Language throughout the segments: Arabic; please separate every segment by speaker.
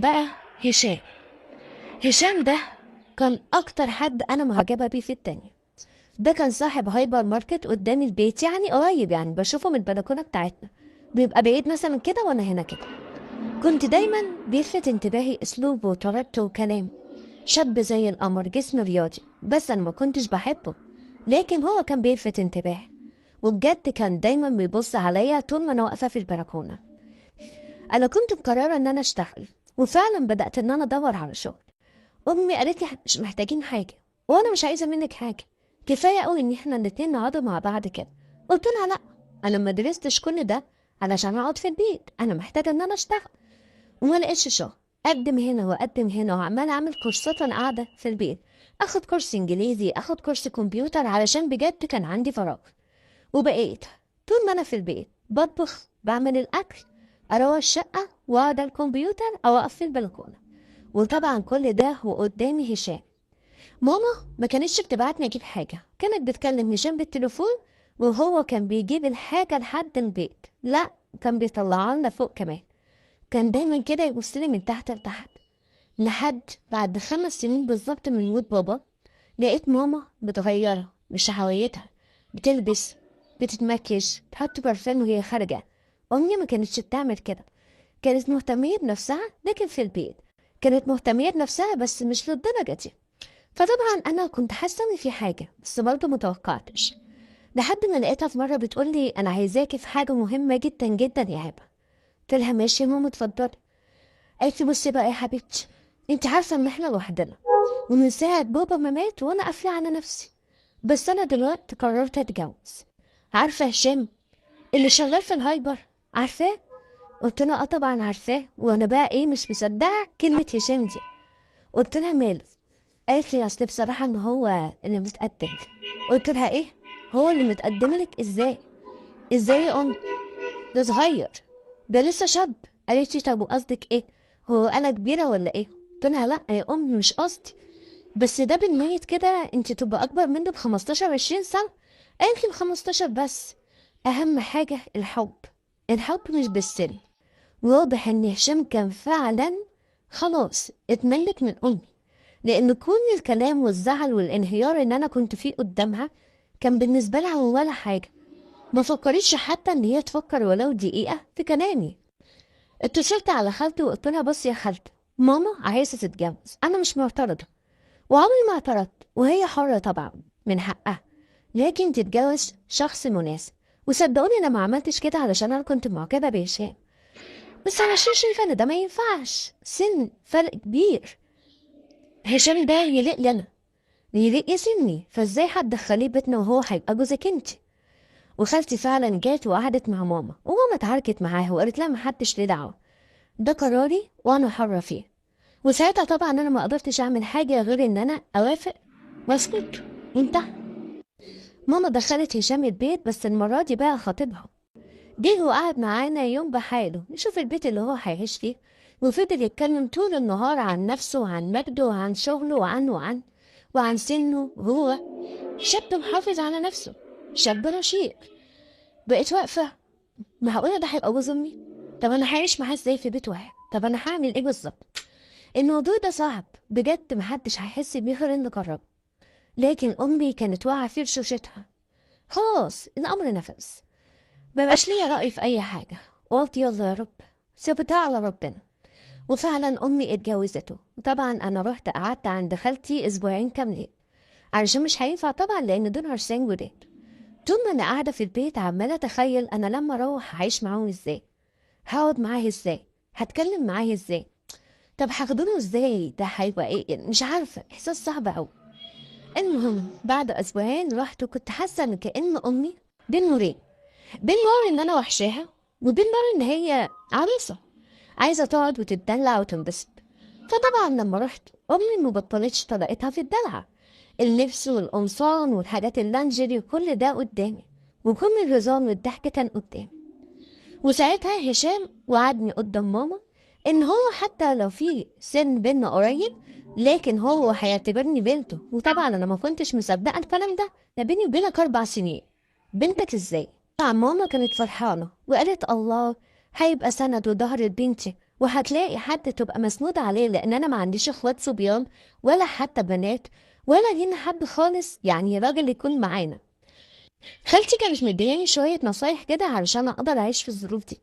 Speaker 1: بقى هشام. هشام ده كان اكتر حد انا معجبه بيه في التانية. ده كان صاحب هايبر ماركت قدام البيت، يعني قريب، يعني بشوفه من البلكونه بتاعتنا. بيبقى بعيد مثلا كده وانا هنا كده. كنت دايما بيلفت انتباهي اسلوبه وطريقته وكلامه. شاب زي القمر، جسم رياضي، بس انا ما كنتش بحبه، لكن هو كان بيلفت انتباهي. وبجد كان دايما بيبص عليا طول ما انا واقفه في البلكونه. انا كنت مقرره ان انا اشتغل، وفعلا بدات ان انا ادور على شغل. امي قالت لي مش محتاجين حاجه، وانا مش عايزه منك حاجه. كفايه قوي ان احنا الاتنين نقعد مع بعض كده. قلت لها لا، انا ما درستش كل ده علشان اقعد في البيت، انا محتاجه ان انا اشتغل. وما لقيتش شغل. اقدم هنا واقدم هنا وعماله اعمل كورسات وانا قاعده في البيت. اخد كورس انجليزي، اخد كورس كمبيوتر، علشان بجد كان عندي فراغ. وبقيت طول ما انا في البيت بطبخ، بعمل الاكل، اروح الشقه واقعد على الكمبيوتر او اقف في البلكونه. وطبعا كل ده وقدامي هشام. ماما ما كانتش بتبعتني اجيب حاجه، كانت بتكلم هشام بالتليفون، وهو كان بيجيب الحاجه لحد البيت. لا، كان بيطلعها لنا فوق كمان. كان دايما كده يبص لي من تحت لتحت. لحد بعد 5 سنين بالظبط من موت بابا، لقيت ماما متغيره، مش هويتها. بتلبس، بتتمكيج، تحط برفان وهي خارجه. امي ما كانتش بتعمل كده. كانت مهتمية بنفسها لكن في البيت. كانت مهتمية بنفسها بس مش للدرجة دي. فطبعا أنا كنت حاسة إن في حاجة، بس برضه متوقعتش. لحد ما لقيتها في مرة بتقولي أنا عايزاكي في حاجة مهمة جدا جدا يا هبة. قلت لها ماشي يا ماما، اتفضلي. قالت لي بصي بقى يا حبيبتي، انت عارفة إن احنا لوحدنا، ومن ساعة بابا ما مات وأنا قافلة على نفسي. بس أنا دلوقتي قررت أتجوز. عارفة هشام اللي شغال في الهايبر؟ عارفاه؟ قلت لها اه طبعا عارفاه. وانا بقى ايه، مش مصدقه كلمه هشام دي. قلت لها ماله؟ قالت لي اصل بصراحه ان هو اللي متقدم. قلت لها ايه؟ هو اللي متقدم لك ازاي؟ ازاي يا ام؟ ده صغير، ده لسه شاب. قالت لي طب وقصدك ايه؟ هو انا كبيره ولا ايه؟ قلت لها لا يا ام، مش قصدي، بس ده بالميت كده انت تبقى اكبر منه ب 15 20 سنه. قالت لي ب 15 بس. اهم حاجه الحب. الحب مش بالسن. واضح ان هشام كان فعلا خلاص اتملك من امي، لان كل الكلام والزعل والانهيار اللي انا كنت فيه قدامها كان بالنسبه لها ولا حاجه. ما فكرتش حتى ان هي تفكر ولو دقيقه في كلامي. اتصلت على خالتي وقلت لها بصي يا خالتي، ماما عايزه تتجوز، انا مش معترضه، وعمري ما اعترضت، وهي حره طبعا، من حقها، لكن تتجوز شخص مناسب. وصدقوني انا ما عملتش كده علشان انا كنت معجبه بهشام، بس علشان شايفة ان ده ما ينفعش، سن فرق كبير. هشام ده يليق لي انا، يليق يسني، فازاي هتدخليه بيتنا وهو هيبقى جوزك انت؟ وخالتي فعلا جات وقعدت مع ماما، وماما اتعاركت معاها وقالت لها محدش ليه دعوه، ده قراري وانا حره فيه. وساعتها طبعا انا ما قدرتش اعمل حاجه غير ان انا اوافق واسكت. انتهى. ماما دخلت هشام البيت، بس المره دي بقى خطيبها. جه وقعد معانا يوم بحاله نشوف البيت اللي هو هيعيش فيه، وفضل يتكلم طول النهار عن نفسه وعن مجده وعن شغله وعن سنه. وهو شاب محافظ على نفسه، شاب رشيق. بقيت واقفة، معقولة ده هيبقى جوز أمي؟ طب أنا هعيش معاه ازاي في بيت واحد؟ طب أنا هعمل ايه بالظبط؟ الموضوع ده صعب بجد، محدش هيحس بيه غير اللي جربه. لكن أمي كانت واقعة في رشوشتها. خلاص الأمر نفذ، مبقاش ليا رأي في أي حاجة. قلت يلا يا رب، سبتها على ربنا. وفعلا أمي اتجوزته، وطبعا أنا رحت قعدت عند خالتي أسبوعين كاملين، علشان مش هينفع طبعا لأن دول عرسان جداد. طول ما أنا قاعدة في البيت عمالة أتخيل أنا لما أروح هعيش معاهم إزاي، هقعد معاه إزاي، هتكلم معاه إزاي، طب هاخدونه إزاي، ده هيبقى إيه، مش عارفة، إحساس صعب أوي. المهم بعد أسبوعين رحت، وكنت حاسة إن كأن أمي بين نورين، بين نار إن أنا وحشاها، وبين نار إن هي عروسة عايزة تقعد وتتدلع وتنبسط. فطبعا لما رحت، أمي مبطلتش طريقتها في الدلع. اللبس والقمصان والحاجات اللانجري وكل ده قدامي، وكل الهزار والضحك كان قدامي. وساعتها هشام وعدني قدام ماما إن هو حتى لو في سن بينا قريب، لكن هو هيعتبرني بنته. وطبعا أنا ما كنتش مصدقة الكلام ده بيني وبينك 4 سنين، بنتك ازاي؟ طبعا ماما كانت فرحانة وقالت الله، هيبقى سند وظهر لبنتي، وهتلاقي حد تبقى مسنودة عليه، لأن أنا ما عنديش اخوات صبيان ولا حتى بنات ولا لينا حد خالص يعني راجل يكون معانا. خالتي كانت مدياني شوية نصايح كده علشان أقدر أعيش في الظروف دي.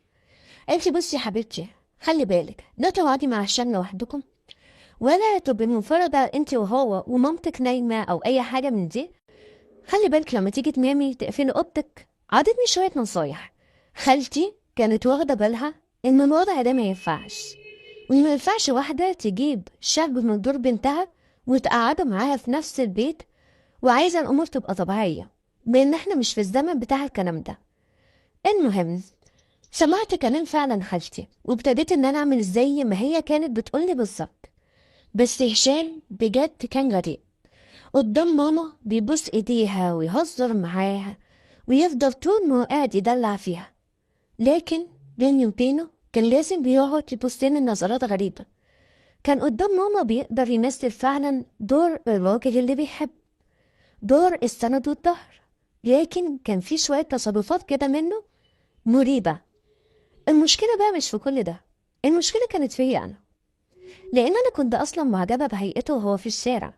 Speaker 1: قالت لي بصي يا حبيبتي، خلي بالك لا تقعدي مع الشام لوحدكم، ولا تبقي منفردة انت وهو ومامتك نايمة أو أي حاجة من دي. خلي بالك لما تيجي تنامي تقفلي اوضتك. عطتني شوية نصايح. خالتي كانت واخدة بالها إن الوضع ده ما ينفعش، وإن ما ينفعش واحدة تجيب شاب من دور بنتها وتقعده معاها في نفس البيت، وعايزة الأمور تبقى طبيعية، بإن إحنا مش في الزمن بتاع الكلام ده. المهم سمعت كلام فعلا خالتي، وابتديت إن أنا أعمل زي ما هي كانت بتقولي بالظبط. بس هشام بجد كان غريب. قدام ماما بيبوس ايديها ويهزر معاها ويفضل طول ما هو قاعد يدلع فيها، لكن بيني وبينه كان لازم بيقعد يبص لنا نظرات غريبة. كان قدام ماما بيقدر يمثل فعلا دور الراجل اللي بيحب، دور السند والظهر، لكن كان في شوية تصرفات كده منه مريبة. المشكلة بقى مش في كل ده، المشكلة كانت فيا أنا، لأن أنا كنت أصلا معجبة بهيئته وهو في الشارع.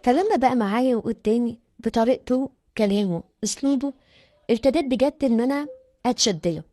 Speaker 1: فلما بقى معايا وقدامي بطريقته، كلامه، اسلوبه، ابتديت بجد ان انا اتشد له.